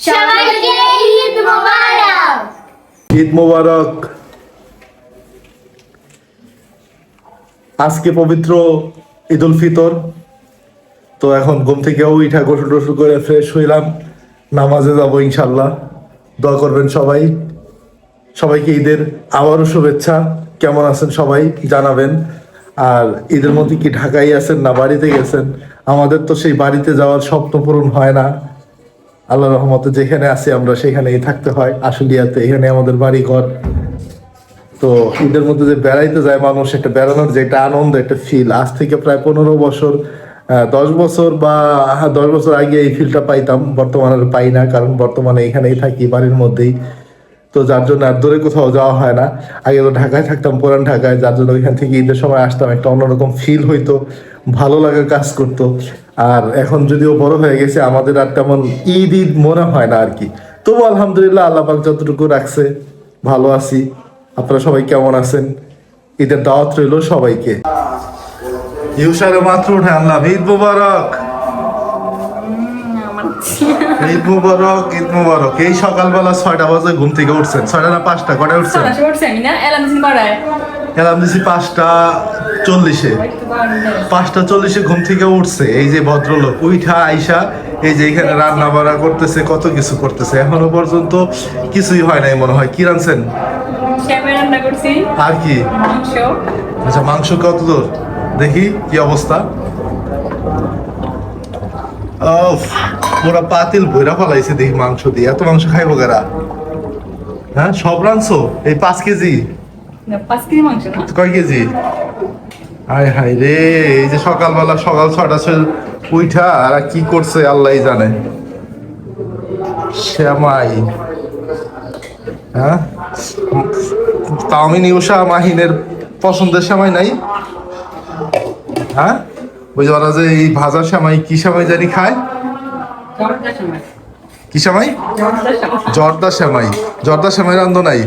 সবাইকে ঈদ মোবারক। ঈদ মোবারক। আজকে পবিত্র ঈদ উল ফিতর। তো এখন ঘুম থেকে উঠা গোসল টোসল করে ফ্রেশ হইলাম, নামাজে যাবো ইনশাল্লাহ। দোয়া করবেন সবাই। সবাইকে ঈদের আবারও শুভেচ্ছা। কেমন আছেন সবাই জানাবেন। আর ঈদের মধ্যে কি ঢাকায় আছেন না বাড়িতে গেছেন? আমাদের তো সেই বাড়িতে যাওয়ার স্বপ্ন পূরণ হয় না। আল্লাহ রহমতে যেখানে আছি আমরা সেখানেই থাকতে হয়। আশুলিয়াতে এখানে আমাদের বাড়ি ঘর। তো ঈদের মধ্যে যে বেড়াইতে যায় মানুষ, একটা বেড়ানোর যে একটা আনন্দ, একটা ফিল, আজ থেকে প্রায় 15 বছর 10 বছর বা 10 বছর আগে এই ফিলটা পাইতাম। বর্তমানে আর পাই না, কারণ বর্তমানে এখানেই থাকি বাড়ির মধ্যেই। তো যার জন্য আর দূরে কোথাও যাওয়া হয় না। আগে তো ঢাকায় থাকতাম, পুরান ঢাকায়, যার জন্য ওইখান থেকে ঈদের সময় আসতাম, একটা অন্যরকম ফিল হইতো, ভালো লাগা কাজ করতো। আর এখন যদিও বড় হয়ে গেছে, আমাদের আর তেমন ঈদ ঈদ মনে হয় না আর কি। তবু আলহামদুলিল্লাহ, আল্লাহ পাক যতটুকু রাখছে ভালো আছি। আপনারা সবাই কেমন আছেন? ঈদের দাওয়াত রইল সবাইকে। ইউসারে মাত্র উঠে আনলাম। ঈদ মুবারক, ঈদ মুবারক, ঈদ মুবারক। এই সকালবেলা 6টা বাজে ঘুম থেকে উঠছেন? 6টা না 5টা? কটায় উঠছেন? অ্যালার্ম দিছি 5টা 40-এ। 5টা 40-এ ঘুম থেকে উঠছে এই যে ভদ্রলোক। উইঠা আইসা এই যে এখানে রান্না বাড়া করতেছে, কত কিছু করতেছে। এখনো পর্যন্ত কিছুই হয় নাই মনে হয়। কি রাঁধছেন? আর কি? আচ্ছা, মাংস কত দূর দেখি কি অবস্থা। পুরা পাতিল বইরা ফেলাইছে দেখি মাংস দিয়ে। এত মাংস খাইবো কারা? হ্যাঁ, সব রাঁধছো? এই 5 কেজি? 5 কেজি মাংস না? কয় কেজি? হায় হায় রে, এই যে সকালবেলা সকাল 6টা উইঠা আর কি করছে আল্লাহই জানে। শ্যামাই, হ্যাঁ, তাওমিন ইউসা মাহিনের পছন্দের শ্যামাই নাই? হ্যাঁ, ওই যে ওরা যে এই ভাজা শ্যামাই, কি শ্যামাই জানি খায়? কি শ্যামাই? জর্দা শ্যামাই। জর্দা শ্যামাই রান্ধো নাই?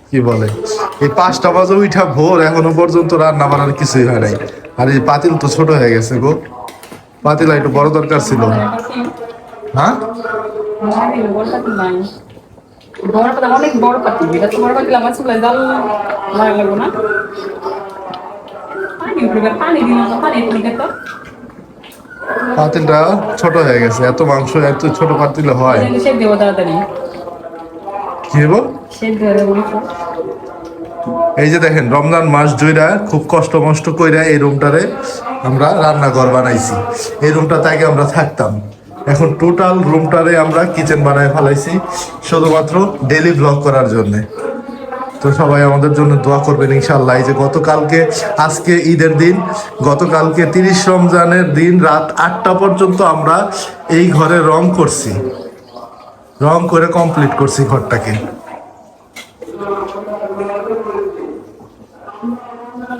কি বলে, এই 5টা বাজে উঠা ভোর, এখনো পর্যন্ত রান্না বান্নার কিছুই হয় নাই। আর এই পাতিল তো ছোট হয়ে গেছে গো। পাতিল একটু বড় দরকার ছিল। হ্যাঁ, অনেক বড় পাতিল, এটা তোমার পাতিল, আমার চুলায় জাল লাগলো না। পানি দিল না, পানি দিলে তো পাতিলটা ছোট হয়ে গেছে। এত মাংস এত ছোট পাতিলে হয়? সে দেবো তাড়াতাড়ি, কি দেব? সে দেবো। এই যে দেখেন, রমজান মাস জুইরা খুব কষ্ট মষ্ট কইরা এই রুমটারে আমরা রান্নাঘর বানাইছি। এই রুমটাতে আগে আমরা থাকতাম, এখন টোটাল রুমটারে আমরা কিচেন বানায় ফেলাইছি শুধুমাত্র ডেইলি ব্লগ করার জন্য। তো সবাই আমাদের জন্য দোয়া করবেন ইনশাল্লাহ। এই যে গতকালকে, আজকে ঈদের দিন, গতকালকে 30 রমজানের দিন রাত 8টা পর্যন্ত আমরা এই ঘরে রং করছি, রং করে কমপ্লিট করছি ঘরটাকে।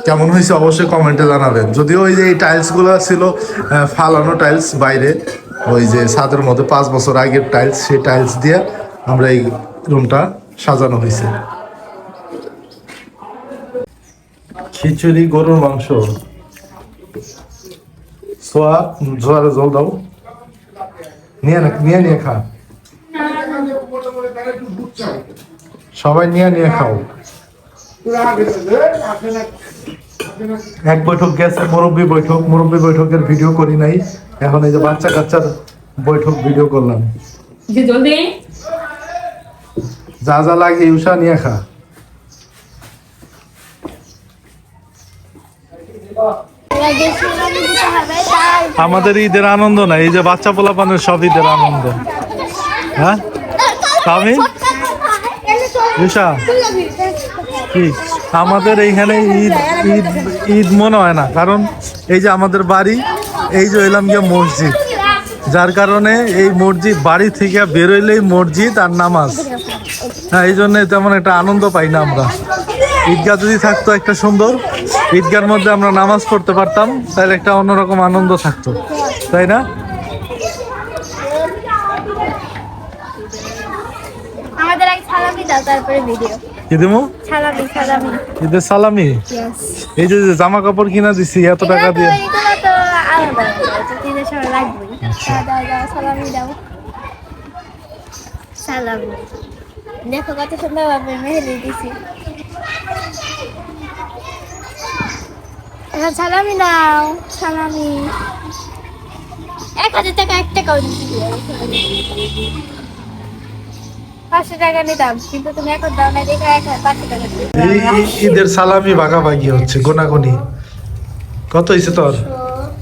কেমন হয়েছে অবশ্যই কমেন্টে জানাবেন। যদিও ওই যে এই টাইলসগুলো ছিল ফালানো টাইলস বাইরে, ওই যে ছাদের মধ্যে 5 বছর আগের টাইলস, সেই টাইলস দিয়ে আমরা এই রুমটা সাজানো হয়েছে। খিচুড়ি, গরুর মাংস, সোয়া জোয়ারে জল দাও, নিয়ে খা, সবাই নিয়ে খাও। এক বৈঠক গেছে, মুরব্বী বৈঠক। মুরব্বী বৈঠকের ভিডিও করি নাই, এখন এই যে বাচ্চা কাচ্চার বৈঠক ভিডিও করলাম। যা যা লাগে উষা নিয়ে খা। আমাদের ঈদের আনন্দ না, এই যে বাচ্চা পোলাপানের সব ঈদের আনন্দ। হ্যাঁ আমি উষা কি, আমাদের এইখানে ঈদ ঈদ ঈদ মনে হয় না, কারণ এই যে আমাদের বাড়ি, এই যে এলাম গিয়ে মসজিদ, যার কারণে এই মসজিদ, বাড়ি থেকে বেরোইলেই মসজিদ আর নামাজ। হ্যাঁ, এই জন্য তেমন একটা আনন্দ পাই না আমরা। ঈদগাহ যদি থাকতো একটা সুন্দর, ঈদগার মধ্যে আমরা নামাজ পড়তে পারতাম, তাহলে একটা অন্যরকম আনন্দ থাকতো, তাই না? আমাদের এক সালামি দাও, তারপরে ভিডিও। কি দেবো? সালামি, সালামি। ঈদের সালামি? এই যে জামা কাপড় কিনা দিছি এত টাকা দিয়ে। এগুলো তো আলাদা, ঈদের সময় লাগবে। দাও দাও, সালামি দাও। সালামি দেখো কত সুন্দর ভাবে মেহেদি দিছি। এখন সালামি নাও, সালামি 1000 টাকা 1 টাকাও দিছি। 500 টাকা নিতাম কিন্তু তুমি এখন দাও না, দেখে 500 টাকা দিই। এই ঈদের সালামি ভাগাভাগি হচ্ছে, গোনাগুনি। কত হয়েছে তোর?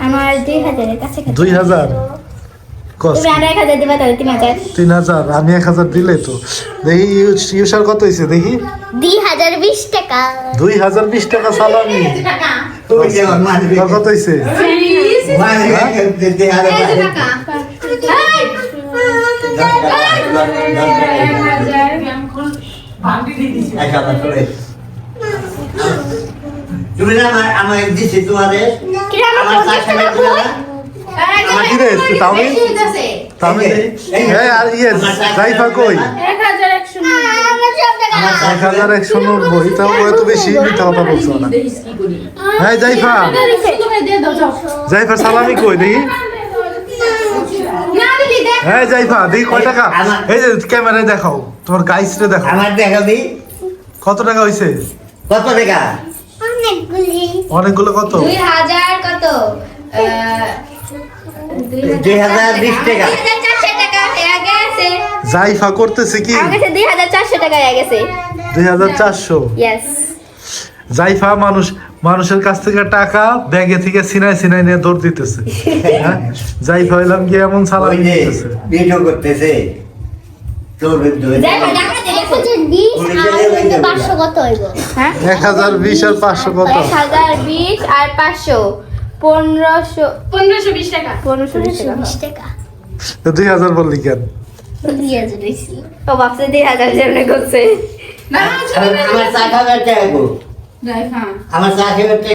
আমার 2000 এর কাছে 2000 কস তুমি আর 1000 দিবা তাহলে 3000। 3000 আমি 1000 দিলে তো। দেখি ইউসার কত হয়েছে দেখি। 2020 টাকা। 2020 টাকা সালামি। তোর কত হয়েছে? তুমি না আমার দিছি তোমাদের আমার টাকা দিলা না কি রে তামিল তামিল হ্যাঁ আর ইয়ে জাইফা কই 1190 তাও এত বেশি মিথ্যা কথা বলছো না। হ্যাঁ জাইফা জাইফা সালামি কই দেখি। হ্যাঁ জাইফা দেখি কয় টাকা। এই যে ক্যামেরায় দেখাও, তোমার গাইসরে দেখাও আমার দেখাবি কত টাকা হইছে। কত টাকা? অনেকগুলি। অনেকগুলো কত? 2000 কত? 2020 টাকা। 2400 টাকা হয়ে গেছে। জাইফা করতেছে কি? আমার কাছে 2400 টাকা হয়ে গেছে। 2400। ইয়েস। জাইফা মানুষের কাছ থেকে টাকা ব্যাগে থেকে সিনাই নিয়ে দৌড় দিতেছে। হ্যাঁ? জাইফা হইলাম কি এমন ওই সালামি যে দিতেছে। ভিডিও করতেছে তোর যাই হোক, টাকা দিয়ে 1020 আর 500 কত হইব? হ্যাঁ 1020 আর 500 কত? 1020 আর 500 1520 টাকা। 1520 টাকা। তো 2000 বললি কেন? 2000 হইছে। ও ভাবছে 2000 যেমনে করছে। না আমার চা খাবার টাকা গো। যাই খা আমার চা খাবার